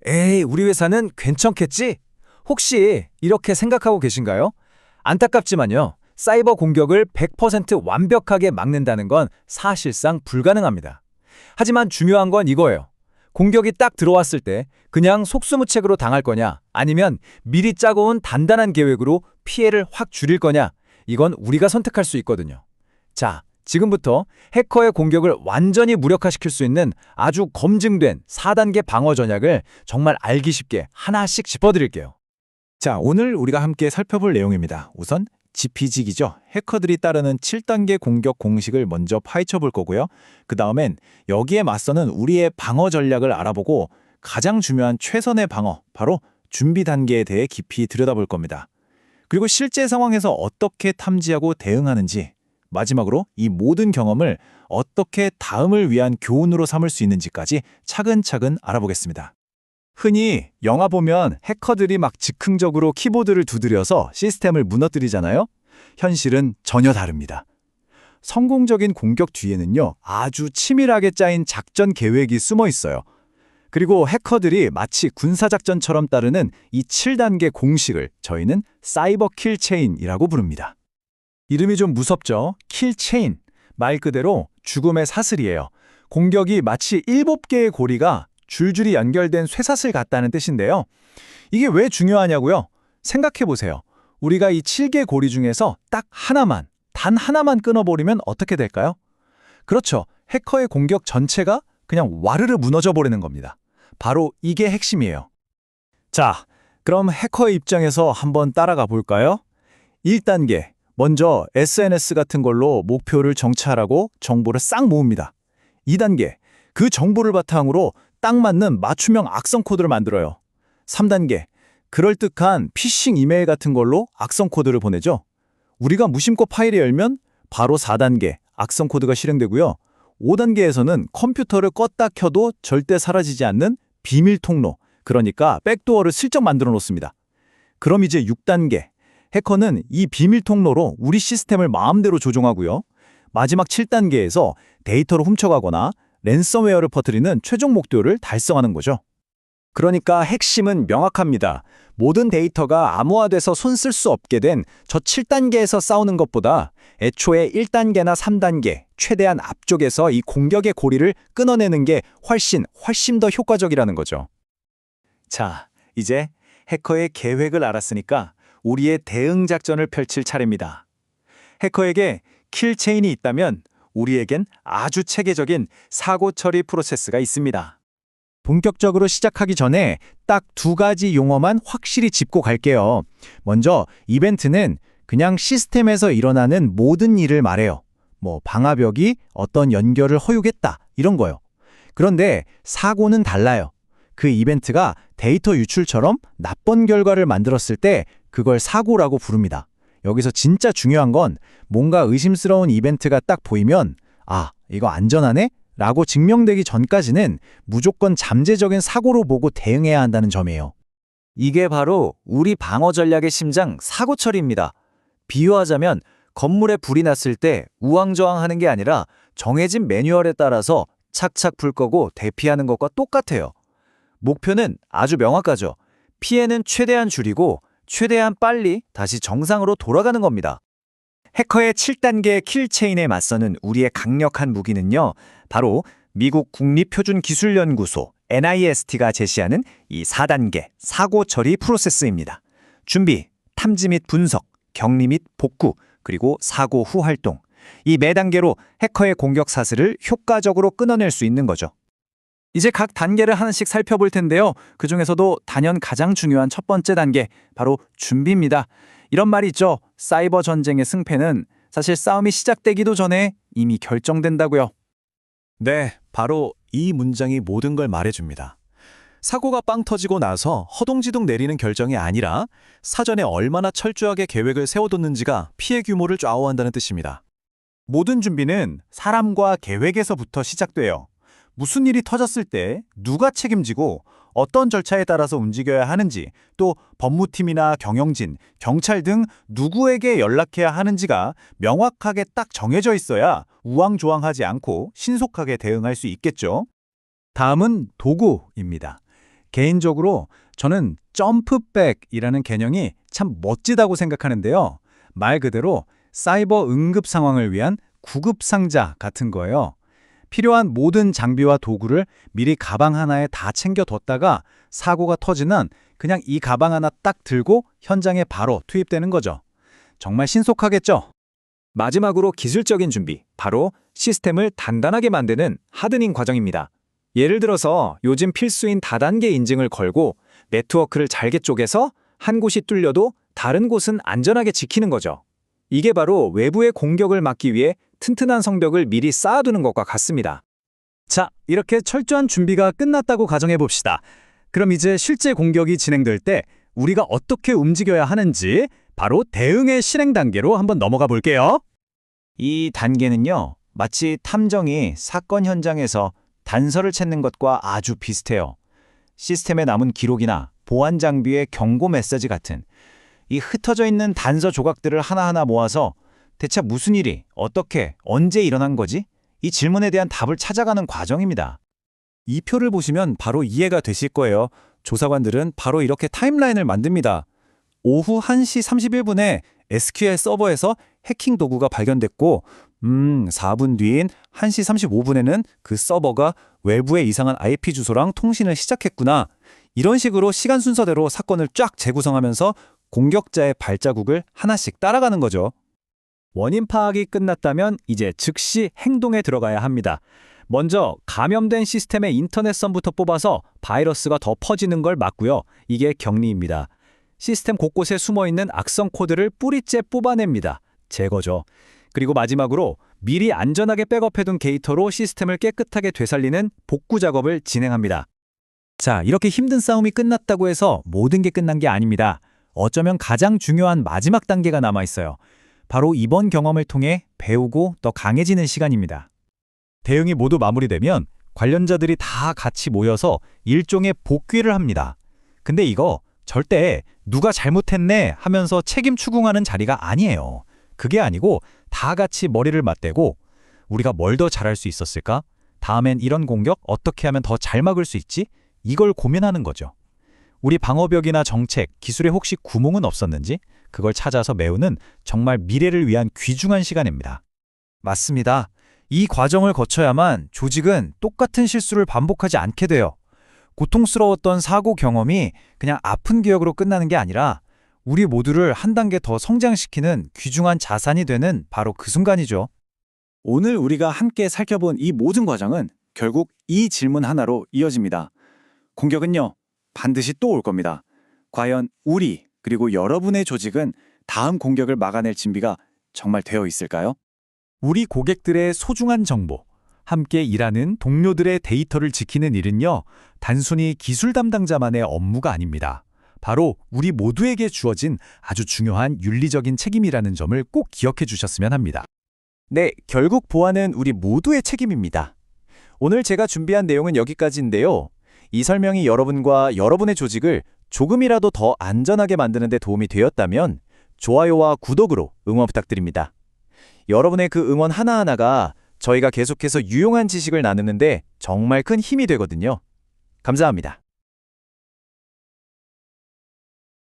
에이, 우리 회사는 괜찮겠지? 혹시 이렇게 생각하고 계신가요? 안타깝지만요. 사이버 공격을 100% 완벽하게 막는다는 건 사실상 불가능합니다. 하지만 중요한 건 이거예요. 공격이 딱 들어왔을 때 그냥 속수무책으로 당할 거냐, 아니면 미리 짜고 온 단단한 계획으로 피해를 확 줄일 거냐, 이건 우리가 선택할 수 있거든요. 자, 지금부터 해커의 공격을 완전히 무력화시킬 수 있는 아주 검증된 4단계 방어 전략을 정말 알기 쉽게 하나씩 짚어드릴게요. 자, 오늘 우리가 함께 살펴볼 내용입니다. 우선 지피지기죠. 해커들이 따르는 7단계 공격 공식을 먼저 파헤쳐 볼 거고요. 그 다음엔 여기에 맞서는 우리의 방어 전략을 알아보고 가장 중요한 최선의 방어, 바로 준비 단계에 대해 깊이 들여다볼 겁니다. 그리고 실제 상황에서 어떻게 탐지하고 대응하는지, 마지막으로 이 모든 경험을 어떻게 다음을 위한 교훈으로 삼을 수 있는지까지 차근차근 알아보겠습니다. 흔히 영화 보면 해커들이 막 즉흥적으로 키보드를 두드려서 시스템을 무너뜨리잖아요. 현실은 전혀 다릅니다. 성공적인 공격 뒤에는요, 아주 치밀하게 짜인 작전 계획이 숨어 있어요. 그리고 해커들이 마치 군사작전처럼 따르는 이 7단계 공식을 저희는 사이버 킬체인이라고 부릅니다. 이름이 좀 무섭죠? 킬체인. 말 그대로 죽음의 사슬이에요. 공격이 마치 7개의 고리가 줄줄이 연결된 쇠사슬 같다는 뜻인데요. 이게 왜 중요하냐고요? 생각해보세요. 우리가 이 7개 고리 중에서 딱 하나만, 단 하나만 끊어버리면 어떻게 될까요? 그렇죠. 해커의 공격 전체가 그냥 와르르 무너져 버리는 겁니다. 바로 이게 핵심이에요. 자, 그럼 해커의 입장에서 한번 따라가 볼까요? 1단계, 먼저 SNS 같은 걸로 목표를 정찰하고 정보를 싹 모읍니다. 2단계, 그 정보를 바탕으로 딱 맞는 맞춤형 악성 코드를 만들어요. 3단계, 그럴듯한 피싱 이메일 같은 걸로 악성 코드를 보내죠. 우리가 무심코 파일을 열면 바로 4단계, 악성 코드가 실행되고요. 5단계에서는 컴퓨터를 껐다 켜도 절대 사라지지 않는 비밀 통로, 그러니까 백도어를 슬쩍 만들어 놓습니다. 그럼 이제 6단계, 해커는 이 비밀 통로로 우리 시스템을 마음대로 조종하고요. 마지막 7단계에서 데이터를 훔쳐가거나 랜섬웨어를 퍼뜨리는 최종 목표를 달성하는 거죠. 그러니까 핵심은 명확합니다. 모든 데이터가 암호화돼서 손 쓸 수 없게 된 저 7단계에서 싸우는 것보다 애초에 1단계나 3단계, 최대한 앞쪽에서 이 공격의 고리를 끊어내는 게 훨씬 더 효과적이라는 거죠. 자, 이제 해커의 계획을 알았으니까 우리의 대응 작전을 펼칠 차례입니다. 해커에게 킬체인이 있다면 우리에겐 아주 체계적인 사고 처리 프로세스가 있습니다. 본격적으로 시작하기 전에 딱 2가지 용어만 확실히 짚고 갈게요. 먼저 이벤트는 그냥 시스템에서 일어나는 모든 일을 말해요. 방화벽이 어떤 연결을 허용했다, 이런 거요. 그런데 사고는 달라요. 그 이벤트가 데이터 유출처럼 나쁜 결과를 만들었을 때 그걸 사고라고 부릅니다. 여기서 진짜 중요한 건 뭔가 의심스러운 이벤트가 딱 보이면 아, 이거 안전하네? 라고 증명되기 전까지는 무조건 잠재적인 사고로 보고 대응해야 한다는 점이에요. 이게 바로 우리 방어 전략의 심장, 사고 처리입니다. 비유하자면 건물에 불이 났을 때 우왕좌왕하는 게 아니라 정해진 매뉴얼에 따라서 착착 불 끄고 대피하는 것과 똑같아요. 목표는 아주 명확하죠. 피해는 최대한 줄이고 최대한 빨리 다시 정상으로 돌아가는 겁니다. 해커의 7단계 킬체인에 맞서는 우리의 강력한 무기는요, 바로 미국 국립표준기술연구소 NIST가 제시하는 이 4단계 사고 처리 프로세스입니다. 준비, 탐지 및 분석, 격리 및 복구, 그리고 사고 후 활동. 이 매 단계로 해커의 공격 사슬을 효과적으로 끊어낼 수 있는 거죠. 이제 각 단계를 하나씩 살펴볼 텐데요. 그중에서도 단연 가장 중요한 첫 번째 단계, 바로 준비입니다. 이런 말이 있죠. 사이버 전쟁의 승패는 사실 싸움이 시작되기도 전에 이미 결정된다고요. 네, 바로 이 문장이 모든 걸 말해줍니다. 사고가 빵 터지고 나서 허둥지둥 내리는 결정이 아니라 사전에 얼마나 철저하게 계획을 세워뒀는지가 피해 규모를 좌우한다는 뜻입니다. 모든 준비는 사람과 계획에서부터 시작돼요. 무슨 일이 터졌을 때 누가 책임지고 어떤 절차에 따라서 움직여야 하는지, 또 법무팀이나 경영진, 경찰 등 누구에게 연락해야 하는지가 명확하게 딱 정해져 있어야 우왕좌왕하지 않고 신속하게 대응할 수 있겠죠. 다음은 도구입니다. 개인적으로 저는 점프백이라는 개념이 참 멋지다고 생각하는데요. 말 그대로 사이버 응급 상황을 위한 구급 상자 같은 거예요. 필요한 모든 장비와 도구를 미리 가방 하나에 다 챙겨뒀다가 사고가 터지면 그냥 이 가방 하나 딱 들고 현장에 바로 투입되는 거죠. 정말 신속하겠죠? 마지막으로 기술적인 준비, 바로 시스템을 단단하게 만드는 하드닝 과정입니다. 예를 들어서 요즘 필수인 다단계 인증을 걸고 네트워크를 잘게 쪼개서 한 곳이 뚫려도 다른 곳은 안전하게 지키는 거죠. 이게 바로 외부의 공격을 막기 위해 튼튼한 성벽을 미리 쌓아두는 것과 같습니다. 자, 이렇게 철저한 준비가 끝났다고 가정해 봅시다. 그럼 이제 실제 공격이 진행될 때 우리가 어떻게 움직여야 하는지 바로 대응의 실행 단계로 한번 넘어가 볼게요. 이 단계는요, 마치 탐정이 사건 현장에서 단서를 찾는 것과 아주 비슷해요. 시스템에 남은 기록이나 보안 장비의 경고 메시지 같은 이 흩어져 있는 단서 조각들을 하나하나 모아서 대체 무슨 일이, 어떻게, 언제 일어난 거지? 이 질문에 대한 답을 찾아가는 과정입니다. 이 표를 보시면 바로 이해가 되실 거예요. 조사관들은 바로 이렇게 타임라인을 만듭니다. 오후 1시 31분에 SQL 서버에서 해킹 도구가 발견됐고 4분 뒤인 1시 35분에는 그 서버가 외부에 이상한 IP 주소랑 통신을 시작했구나. 이런 식으로 시간 순서대로 사건을 쫙 재구성하면서 공격자의 발자국을 하나씩 따라가는 거죠. 원인 파악이 끝났다면 이제 즉시 행동에 들어가야 합니다. 먼저 감염된 시스템의 인터넷선부터 뽑아서 바이러스가 더 퍼지는 걸 막고요. 이게 격리입니다. 시스템 곳곳에 숨어있는 악성 코드를 뿌리째 뽑아냅니다. 제거죠. 그리고 마지막으로 미리 안전하게 백업해둔 데이터로 시스템을 깨끗하게 되살리는 복구 작업을 진행합니다. 자, 이렇게 힘든 싸움이 끝났다고 해서 모든 게 끝난 게 아닙니다. 어쩌면 가장 중요한 마지막 단계가 남아있어요. 바로 이번 경험을 통해 배우고 더 강해지는 시간입니다. 대응이 모두 마무리되면 관련자들이 다 같이 모여서 일종의 복귀를 합니다. 근데 이거 절대 누가 잘못했네 하면서 책임 추궁하는 자리가 아니에요. 그게 아니고 다 같이 머리를 맞대고 우리가 뭘 더 잘할 수 있었을까? 다음엔 이런 공격 어떻게 하면 더 잘 막을 수 있지? 이걸 고민하는 거죠. 우리 방어벽이나 정책, 기술에 혹시 구멍은 없었는지 그걸 찾아서 메우는 정말 미래를 위한 귀중한 시간입니다. 맞습니다. 이 과정을 거쳐야만 조직은 똑같은 실수를 반복하지 않게 돼요. 고통스러웠던 사고 경험이 그냥 아픈 기억으로 끝나는 게 아니라 우리 모두를 한 단계 더 성장시키는 귀중한 자산이 되는 바로 그 순간이죠. 오늘 우리가 함께 살펴본 이 모든 과정은 결국 이 질문 하나로 이어집니다. 공격은요, 반드시 또 올 겁니다. 과연 우리 그리고 여러분의 조직은 다음 공격을 막아낼 준비가 정말 되어 있을까요? 우리 고객들의 소중한 정보, 함께 일하는 동료들의 데이터를 지키는 일은요, 단순히 기술 담당자만의 업무가 아닙니다. 바로 우리 모두에게 주어진 아주 중요한 윤리적인 책임이라는 점을 꼭 기억해 주셨으면 합니다. 네, 결국 보안은 우리 모두의 책임입니다. 오늘 제가 준비한 내용은 여기까지인데요. 이 설명이 여러분과 여러분의 조직을 조금이라도 더 안전하게 만드는 데 도움이 되었다면 좋아요와 구독으로 응원 부탁드립니다. 여러분의 그 응원 하나하나가 저희가 계속해서 유용한 지식을 나누는데 정말 큰 힘이 되거든요. 감사합니다.